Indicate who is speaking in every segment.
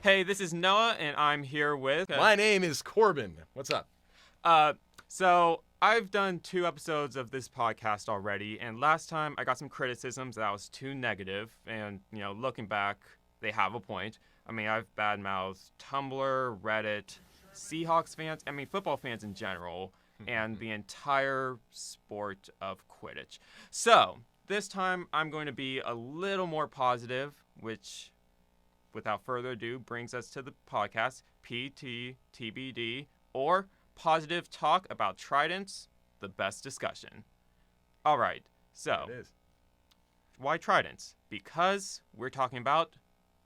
Speaker 1: Hey, this is Noah, and I'm here with...
Speaker 2: My name is Corbin. What's up?
Speaker 1: So I've done 2 episodes of this podcast already, and last time I got some criticisms that I was too negative, and, looking back, they have a point. I mean, I've badmouthed Tumblr, Reddit, Seahawks fans, football fans in general, and the entire sport of Quidditch. So, this time I'm going to be a little more positive, which, without further ado, brings us to the podcast, PTTBD, or Positive Talk About Tridents, the Best Discussion. All right, so,
Speaker 2: It is.
Speaker 1: why Tridents? Because we're talking about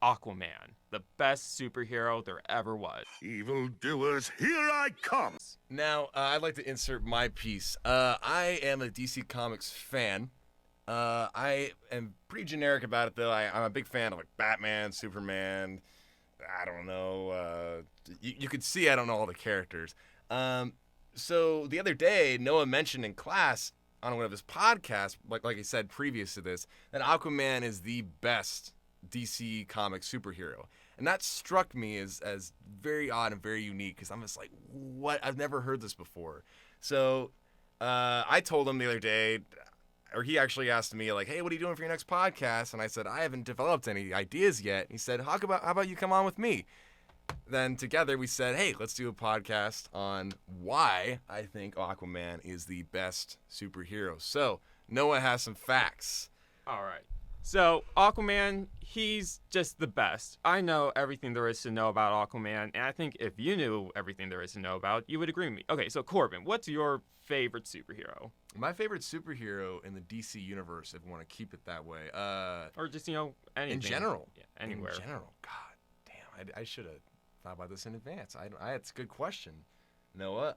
Speaker 1: Aquaman, the best superhero there ever was.
Speaker 3: Evildoers, here I come!
Speaker 2: Now, I'd like to insert my piece. I am a DC Comics fan. I am pretty generic about it, though. I'm a big fan of, Batman, Superman. I don't know. You could see I don't know all the characters. So the other day, Noah mentioned in class on one of his podcasts, like he said previous to this, that Aquaman is the best DC comic superhero. And that struck me as very odd and very unique, because I'm just like, what? I've never heard this before. So I told him the other day, or he actually asked me, hey, what are you doing for your next podcast? And I said, I haven't developed any ideas yet. He said, how about you come on with me? Then together we said, hey, let's do a podcast on why I think Aquaman is the best superhero. So Noah has some facts.
Speaker 1: All right. So, Aquaman, he's just the best. I know everything there is to know about Aquaman, and I think if you knew everything there is to know about, you would agree with me. Okay, so Corbin, what's your favorite superhero?
Speaker 2: My favorite superhero in the DC universe, if we want to keep it that way.
Speaker 1: Or just, anything.
Speaker 2: In general.
Speaker 1: Yeah, anywhere.
Speaker 2: In general. God damn, I should have thought about this in advance. It's a good question, Noah.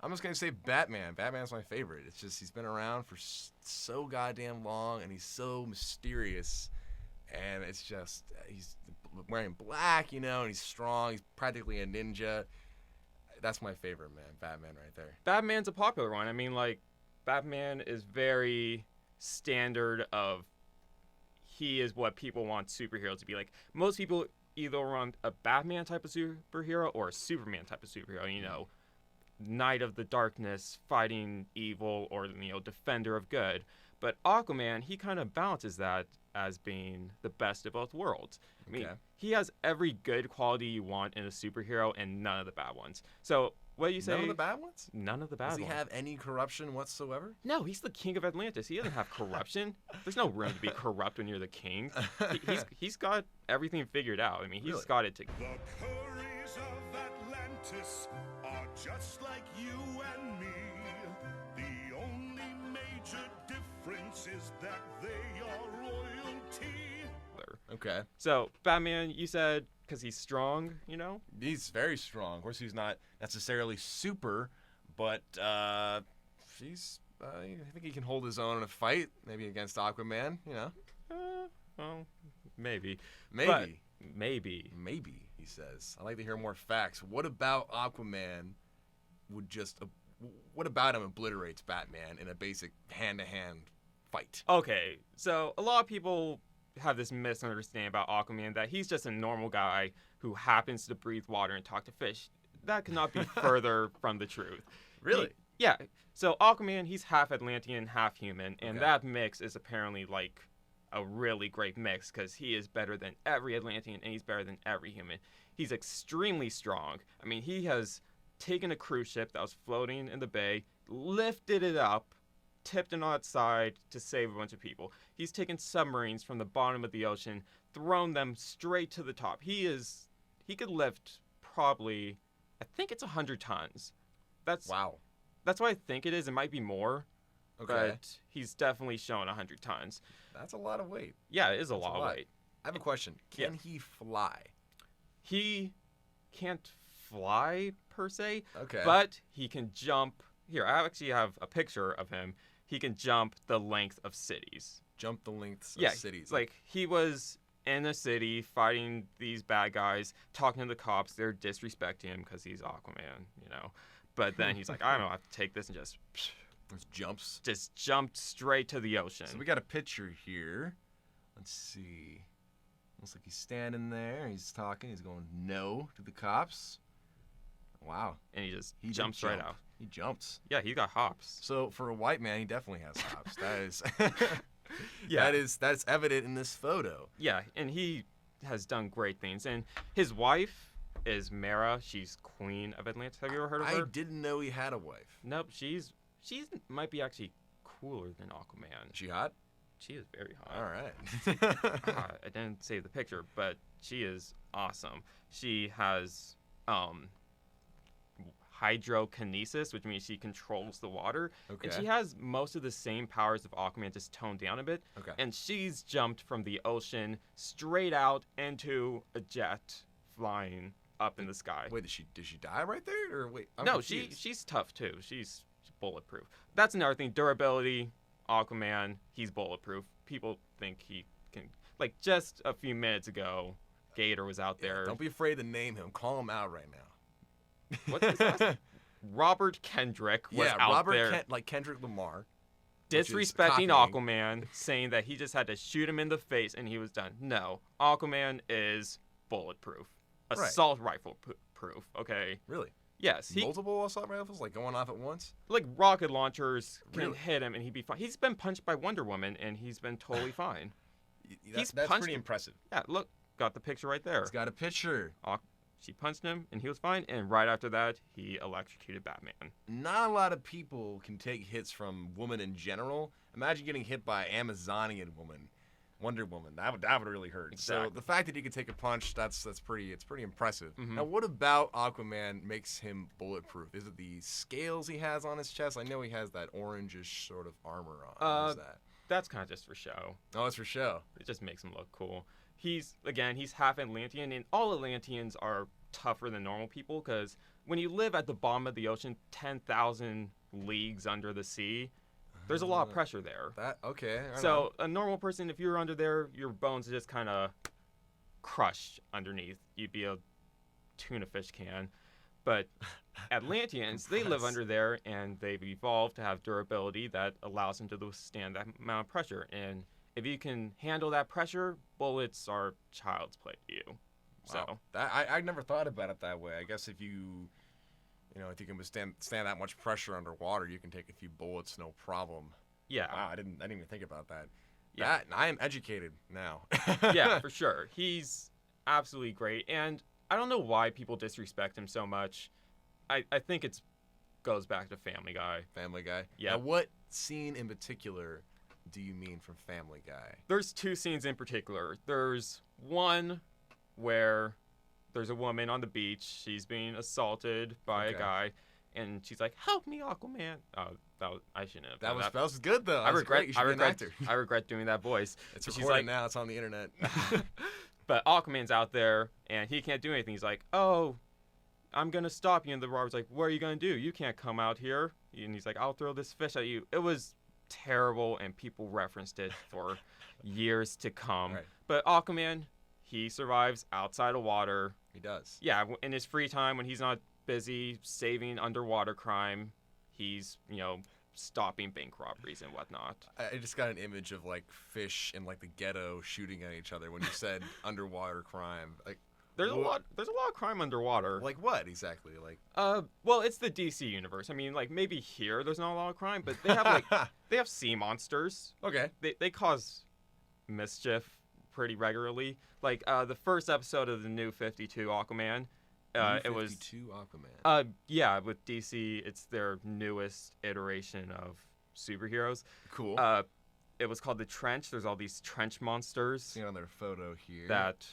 Speaker 2: I'm just going to say Batman. Batman's my favorite. It's just he's been around for so goddamn long, and he's so mysterious. And it's just, he's wearing black, and he's strong. He's practically a ninja. That's my favorite, man. Batman right there.
Speaker 1: Batman's a popular one. Batman is very standard of, he is what people want superheroes to be. Most people either want a Batman type of superhero or a Superman type of superhero, Knight of the Darkness, fighting evil, or, defender of good. But Aquaman, he kind of balances that as being the best of both worlds. He has every good quality you want in a superhero and none of the bad ones. So, what do you say?
Speaker 2: None of the bad ones?
Speaker 1: None of the bad ones.
Speaker 2: Does he have any corruption whatsoever?
Speaker 1: No, he's the king of Atlantis. He doesn't have corruption. There's no room to be corrupt when you're the king. He's got everything figured out. He's
Speaker 2: Really?
Speaker 1: got it together.
Speaker 3: The Curries of Atlantis are just like you and me. The only major difference is that they are royalty.
Speaker 2: Okay.
Speaker 1: So, Batman, you said because he's strong,
Speaker 2: He's very strong. Of course, he's not necessarily super, but I think he can hold his own in a fight, maybe against Aquaman,
Speaker 1: Well, maybe.
Speaker 2: Maybe.
Speaker 1: Maybe.
Speaker 2: Maybe, he says. I'd like to hear more facts. What about Aquaman what about him obliterates Batman in a basic hand-to-hand fight?
Speaker 1: Okay, so a lot of people have this misunderstanding about Aquaman that he's just a normal guy who happens to breathe water and talk to fish. That cannot be further from the truth.
Speaker 2: Really?
Speaker 1: Yeah. So Aquaman, he's half Atlantean, half human, and
Speaker 2: Okay.
Speaker 1: that mix is apparently a really great mix because he is better than every Atlantean and he's better than every human. He's extremely strong. He has taken a cruise ship that was floating in the bay, lifted it up, tipped it on its side to save a bunch of people. He's taken submarines from the bottom of the ocean, thrown them straight to the top. He could lift probably, I think it's 100 tons.
Speaker 2: Wow.
Speaker 1: That's what I think it is. It might be more.
Speaker 2: Okay.
Speaker 1: But he's definitely shown 100 tons.
Speaker 2: That's a lot of weight.
Speaker 1: Yeah, it is a
Speaker 2: That's
Speaker 1: lot of weight.
Speaker 2: I have a question. Can he fly?
Speaker 1: He can't fly, per se.
Speaker 2: Okay.
Speaker 1: But he can jump. Here, I actually have a picture of him. He can jump the length of cities.
Speaker 2: Jump the lengths of cities.
Speaker 1: He was in a city fighting these bad guys, talking to the cops. They're disrespecting him because he's Aquaman, But then he's like, I don't know, I have to take this and just jumped straight to the ocean.
Speaker 2: So we got a picture here. Let's see. Looks like he's standing there. He's talking. He's going no to the cops. Wow.
Speaker 1: And he just
Speaker 2: He
Speaker 1: jumps
Speaker 2: did
Speaker 1: right
Speaker 2: jump.
Speaker 1: out.
Speaker 2: He jumps.
Speaker 1: Yeah, he got hops.
Speaker 2: So for a white man, he definitely has hops. That is,
Speaker 1: Yeah.
Speaker 2: that's evident in this photo.
Speaker 1: Yeah, and he has done great things. And his wife is Mara. She's Queen of Atlantis. Have you ever heard of her?
Speaker 2: I didn't know he had a wife.
Speaker 1: Nope. She's might be actually cooler than Aquaman.
Speaker 2: Is she hot?
Speaker 1: She is very hot.
Speaker 2: All right.
Speaker 1: I didn't save the picture, but she is awesome. She has hydrokinesis, which means she controls the water.
Speaker 2: Okay.
Speaker 1: And she has most of the same powers of Aquaman, just toned down a bit.
Speaker 2: Okay.
Speaker 1: And she's jumped from the ocean straight out into a jet flying up in the sky.
Speaker 2: Wait, did she die right there? Or wait, I'm
Speaker 1: No,
Speaker 2: confused.
Speaker 1: she's tough too. She's bulletproof. That's another thing. Durability. Aquaman, he's bulletproof. People think he can. Like just a few minutes ago, Gator was out there.
Speaker 2: Don't be afraid to name him. Call him out right now.
Speaker 1: What's his last name? Robert Kendrick was out
Speaker 2: Robert
Speaker 1: there
Speaker 2: like Kendrick Lamar.
Speaker 1: disrespecting
Speaker 2: copying.
Speaker 1: Aquaman, saying that he just had to shoot him in the face and he was done. No, Aquaman is bulletproof,
Speaker 2: Right.
Speaker 1: assault rifle proof. Okay.
Speaker 2: Really?
Speaker 1: Yes, he
Speaker 2: Multiple assault rifles, like going off at once?
Speaker 1: like rocket launchers can
Speaker 2: Really?
Speaker 1: hit him and he'd be fine. He's been punched by Wonder Woman and he's been totally fine.
Speaker 2: That's
Speaker 1: punched
Speaker 2: pretty
Speaker 1: him.
Speaker 2: impressive.
Speaker 1: Yeah, look, got the picture right there.
Speaker 2: He's got a picture.
Speaker 1: She punched him and he was fine. And right after that, he electrocuted Batman.
Speaker 2: Not a lot of people can take hits from women in general. Imagine getting hit by Amazonian woman, Wonder Woman. That would really hurt.
Speaker 1: Exactly.
Speaker 2: So the fact that he could take a punch, it's pretty impressive.
Speaker 1: Mhm.
Speaker 2: Now, what about Aquaman makes him bulletproof? Is it the scales he has on his chest? I know he has that orangish sort of armor on. What is that?
Speaker 1: That's kind of just for show.
Speaker 2: Oh, it's for show.
Speaker 1: It just makes him look cool. He's half Atlantean, and all Atlanteans are tougher than normal people because when you live at the bottom of the ocean, 10,000 leagues under the sea, there's a lot of pressure there.
Speaker 2: Okay. all right.
Speaker 1: So a normal person, if you're under there, your bones are just kind of crushed underneath. You'd be a tuna fish can. But Atlanteans, they live under there, and they've evolved to have durability that allows them to withstand that amount of pressure. And if you can handle that pressure, bullets are child's play to you.
Speaker 2: Wow. I never thought about it that way. I guess if you can withstand that much pressure underwater, you can take a few bullets, no problem.
Speaker 1: Yeah.
Speaker 2: Wow, I didn't even think about that.
Speaker 1: Yeah.
Speaker 2: I am educated now.
Speaker 1: Yeah, for sure. He's absolutely great. And I don't know why people disrespect him so much. I think it goes back to Family Guy.
Speaker 2: Family Guy.
Speaker 1: Yeah.
Speaker 2: Now, what scene in particular do you mean from Family Guy?
Speaker 1: There's two scenes in particular. There's one where there's a woman on the beach. She's being assaulted by a
Speaker 2: Okay.
Speaker 1: guy, and she's like, "Help me, Aquaman!" Oh, I shouldn't have.
Speaker 2: That
Speaker 1: done
Speaker 2: was good though.
Speaker 1: I
Speaker 2: That was
Speaker 1: regret.
Speaker 2: great. You should
Speaker 1: I
Speaker 2: be an
Speaker 1: regret.
Speaker 2: actor.
Speaker 1: I regret doing that voice.
Speaker 2: It's
Speaker 1: But
Speaker 2: recorded now. It's on the internet.
Speaker 1: But Aquaman's out there, and he can't do anything. He's like, "Oh, I'm gonna stop you." And the robber's like, "What are you gonna do? You can't come out here." And he's like, "I'll throw this fish at you." It was terrible, and people referenced it for years to come.
Speaker 2: Right.
Speaker 1: But Aquaman, he survives outside of water.
Speaker 2: He does.
Speaker 1: Yeah, in his free time when he's not busy saving underwater crime, he's, stopping bank robberies and whatnot.
Speaker 2: I just got an image of like fish in like the ghetto shooting at each other when you said underwater crime. Like
Speaker 1: There's a lot of crime underwater.
Speaker 2: like what exactly? Like
Speaker 1: Well, it's the DC universe. I mean, like maybe here there's not a lot of crime, but they have they have sea monsters.
Speaker 2: okay.
Speaker 1: They cause mischief pretty regularly. Like the first episode of the new 52 Aquaman, it was
Speaker 2: 52 Aquaman.
Speaker 1: yeah, with DC, it's their newest iteration of superheroes.
Speaker 2: Cool.
Speaker 1: It was called the Trench. There's all these trench monsters
Speaker 2: Seeing on their photo here.
Speaker 1: that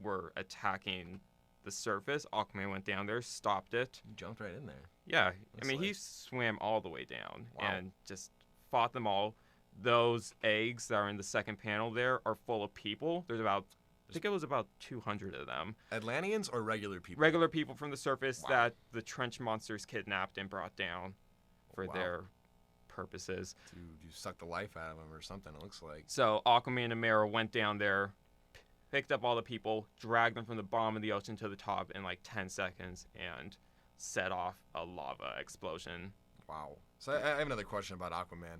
Speaker 1: were attacking the surface. Aquaman went down there, stopped it.
Speaker 2: You jumped right in there.
Speaker 1: Yeah,
Speaker 2: That's
Speaker 1: I mean, he
Speaker 2: like-
Speaker 1: swam all the way down
Speaker 2: Wow.
Speaker 1: and just fought them all. Those eggs that are in the second panel there are full of people. There's about, I think it was about 200 of them.
Speaker 2: Atlanteans or regular people?
Speaker 1: Regular people from the surface
Speaker 2: Wow.
Speaker 1: that the trench monsters kidnapped and brought down for
Speaker 2: Wow.
Speaker 1: their purposes.
Speaker 2: To suck the life out of them or something. It looks like.
Speaker 1: So Aquaman and Mera went down there, picked up all the people, dragged them from the bottom of the ocean to the top in like 10 seconds, and set off a lava explosion.
Speaker 2: Wow. So I have another question about Aquaman.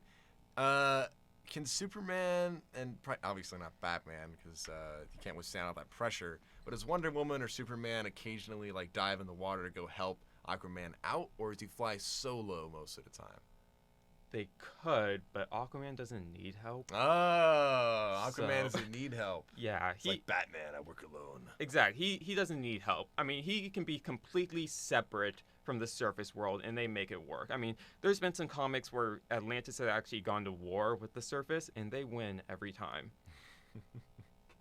Speaker 2: can Superman, and obviously not Batman because he can't withstand all that pressure, but does Wonder Woman or Superman occasionally like dive in the water to go help Aquaman out, or does he fly solo most of the time?
Speaker 1: They could, but Aquaman doesn't need help.
Speaker 2: Oh, Aquaman
Speaker 1: So-
Speaker 2: doesn't need help.
Speaker 1: Yeah,
Speaker 2: It's like Batman, I work alone.
Speaker 1: exactly. He doesn't need help. I mean, he can be completely separate from the surface world, and they make it work. I mean, there's been some comics where Atlantis has actually gone to war with the surface, and they win every time.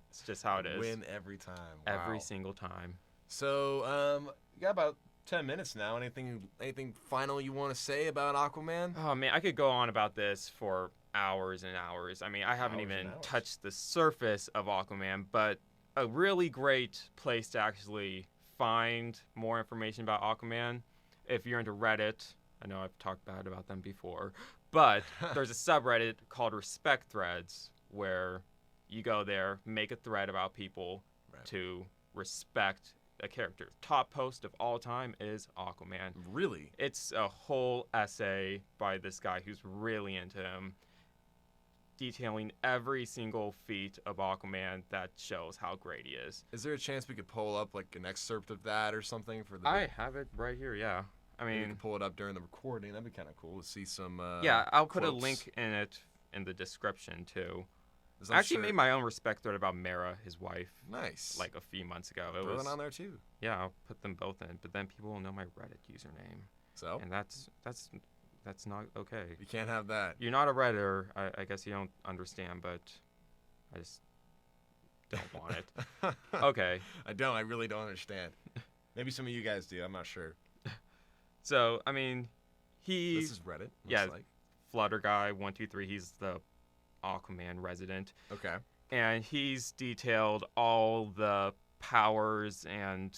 Speaker 1: It's just how it is.
Speaker 2: Win every time.
Speaker 1: Every
Speaker 2: Wow.
Speaker 1: single time.
Speaker 2: So, you got about 10 minutes now. Anything final you want to say about Aquaman?
Speaker 1: Oh man, I could go on about this for hours and hours. I mean, I haven't
Speaker 2: Hours and
Speaker 1: even
Speaker 2: hours.
Speaker 1: touched the surface of Aquaman, but a really great place to actually find more information about Aquaman, if you're into Reddit. I know I've talked bad about them before, but there's a subreddit called Respect Threads where you go there, make a thread about people
Speaker 2: Right.
Speaker 1: to respect a character. Top post of all time is Aquaman.
Speaker 2: Really?
Speaker 1: It's a whole essay by this guy who's really into him, detailing every single feat of Aquaman that shows how great he is.
Speaker 2: Is there a chance we could pull up like an excerpt of that or something for the?
Speaker 1: I have it right here, yeah. I
Speaker 2: Maybe we
Speaker 1: mean,
Speaker 2: could pull it up during the recording. That'd be kind of cool to see some.
Speaker 1: yeah, I'll put a
Speaker 2: quotes.
Speaker 1: link in it in the description too.
Speaker 2: 'Cause
Speaker 1: I
Speaker 2: I'm
Speaker 1: actually
Speaker 2: sure-
Speaker 1: made my own respect thread about Mara, his wife,
Speaker 2: Nice.
Speaker 1: like a few months ago. It
Speaker 2: throw
Speaker 1: was
Speaker 2: it on there too.
Speaker 1: yeah, I'll put them both in, but then people will know my Reddit username,
Speaker 2: So
Speaker 1: and that's not okay.
Speaker 2: you can't have that.
Speaker 1: You're not a Redditor. I guess you don't understand, but I just don't want it. Okay,
Speaker 2: I don't. I really don't understand. Maybe some of you guys do. I'm not sure.
Speaker 1: so I mean,
Speaker 2: This is Reddit. looks
Speaker 1: yeah.
Speaker 2: Like.
Speaker 1: Flutter Guy 123. He's the Aquaman resident,
Speaker 2: Okay.
Speaker 1: and he's detailed all the powers and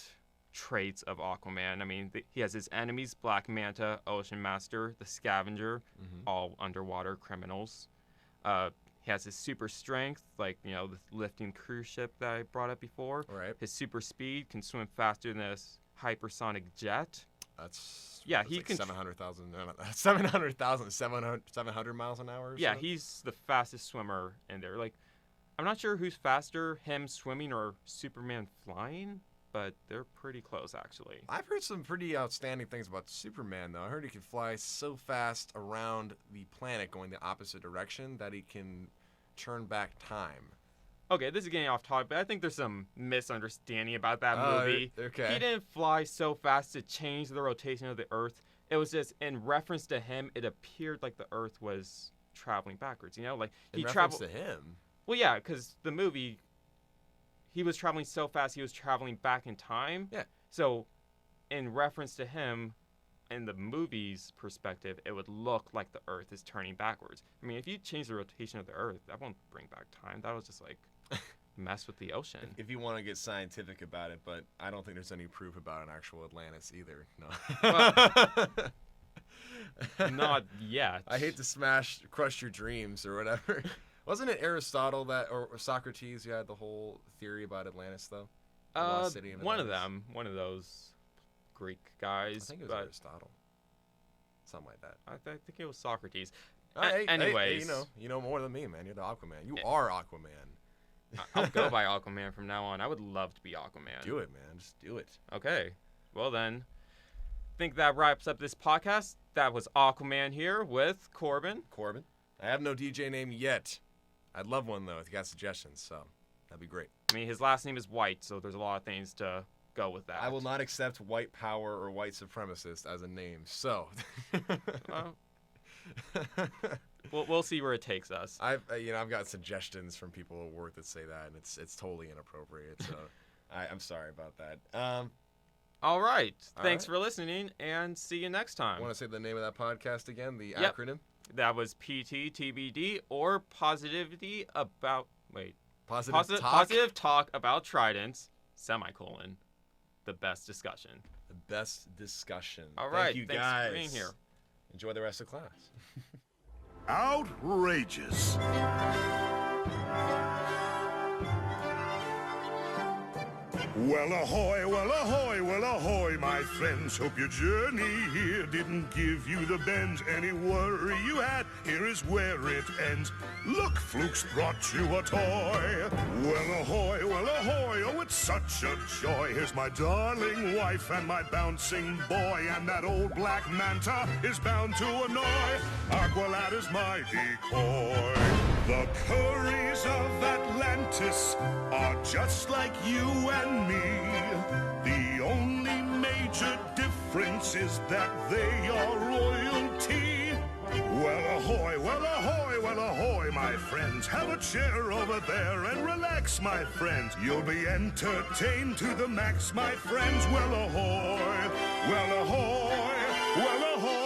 Speaker 1: traits of Aquaman. I mean, he has his enemies: Black Manta, Ocean Master, the Scavenger,
Speaker 2: Mm-hmm.
Speaker 1: all underwater criminals. He has his super strength, like, you know, the lifting cruise ship that I brought up before.
Speaker 2: All right.
Speaker 1: His super speed, can swim faster than a hypersonic jet.
Speaker 2: That's
Speaker 1: Yeah,
Speaker 2: that's
Speaker 1: he
Speaker 2: like
Speaker 1: can-
Speaker 2: 700,000 700 miles an hour. Or
Speaker 1: Yeah,
Speaker 2: something?
Speaker 1: he's the fastest swimmer in there. Like, I'm not sure who's faster, him swimming or Superman flying, but they're pretty close, actually.
Speaker 2: I've heard some pretty outstanding things about Superman, though. I heard he can fly so fast around the planet going the opposite direction that he can turn back time.
Speaker 1: Okay, this is getting off topic, but I think there's some misunderstanding about that movie.
Speaker 2: Okay.
Speaker 1: He didn't fly so fast to change the rotation of the Earth. It was just in reference to him. It appeared like the Earth was traveling backwards. You know, like
Speaker 2: In
Speaker 1: he
Speaker 2: reference
Speaker 1: traveled.
Speaker 2: to him.
Speaker 1: Well, yeah, because the movie, he was traveling so fast, he was traveling back in time.
Speaker 2: Yeah.
Speaker 1: So, in reference to him, in the movie's perspective, it would look like the Earth is turning backwards. I mean, if you change the rotation of the Earth, that won't bring back time. That was just like mess with the ocean.
Speaker 2: If you want to get scientific about it, but I don't think there's any proof about an actual Atlantis either. No.
Speaker 1: Not yet.
Speaker 2: I hate to crush your dreams or whatever. Wasn't it Aristotle or Socrates who had the whole theory about Atlantis, though? The lost city in
Speaker 1: one of
Speaker 2: Atlantis?
Speaker 1: them, one of those Greek
Speaker 2: I
Speaker 1: guys.
Speaker 2: think it was
Speaker 1: but
Speaker 2: Aristotle. Something like that.
Speaker 1: I think it was Socrates.
Speaker 2: Hey,
Speaker 1: anyways.
Speaker 2: you know more than me, man. You're the Aquaman. You are Aquaman.
Speaker 1: I'll go by Aquaman from now on. I would love to be Aquaman.
Speaker 2: Do it, man. Just do it.
Speaker 1: Okay. Well then, I think that wraps up this podcast. That was Aquaman here with Corbin.
Speaker 2: Corbin. I have no DJ name yet. I'd love one though if you got suggestions. So that'd be great.
Speaker 1: I mean, his last name is White, so there's a lot of things to go with that.
Speaker 2: I will not accept white power or white supremacist as a name. So.
Speaker 1: Well, we'll see where it takes us.
Speaker 2: I've got suggestions from people at work that say that, and it's totally inappropriate. So I'm sorry about that.
Speaker 1: All right.
Speaker 2: All
Speaker 1: Thanks
Speaker 2: right.
Speaker 1: for listening, and see you next time.
Speaker 2: Want to say the name of that podcast again? The
Speaker 1: Yep.
Speaker 2: acronym?
Speaker 1: That was PTTBD, or positivity about
Speaker 2: Positive Talk.
Speaker 1: positive talk about tridents, semicolon, the best discussion.
Speaker 2: The best discussion.
Speaker 1: All
Speaker 2: Thank
Speaker 1: right,
Speaker 2: you
Speaker 1: thanks
Speaker 2: guys.
Speaker 1: for being here.
Speaker 2: Enjoy the rest of class.
Speaker 3: Outrageous. Well ahoy, well ahoy, well ahoy, my friends. Hope your journey here didn't give you the bends. Any worry you had, here is where it ends. Look, Fluke's brought you a toy. Well ahoy, oh it's such a joy. Here's my darling wife and my bouncing boy. And that old black manta is bound to annoy. Aqualad is my decoy. The Curries of Atlantis are just like you and me. The only major difference is that they are royalty. Well ahoy, well ahoy, well ahoy, my friends. Have a chair over there and relax, my friends. You'll be entertained to the max, my friends. Well ahoy, well ahoy, well ahoy.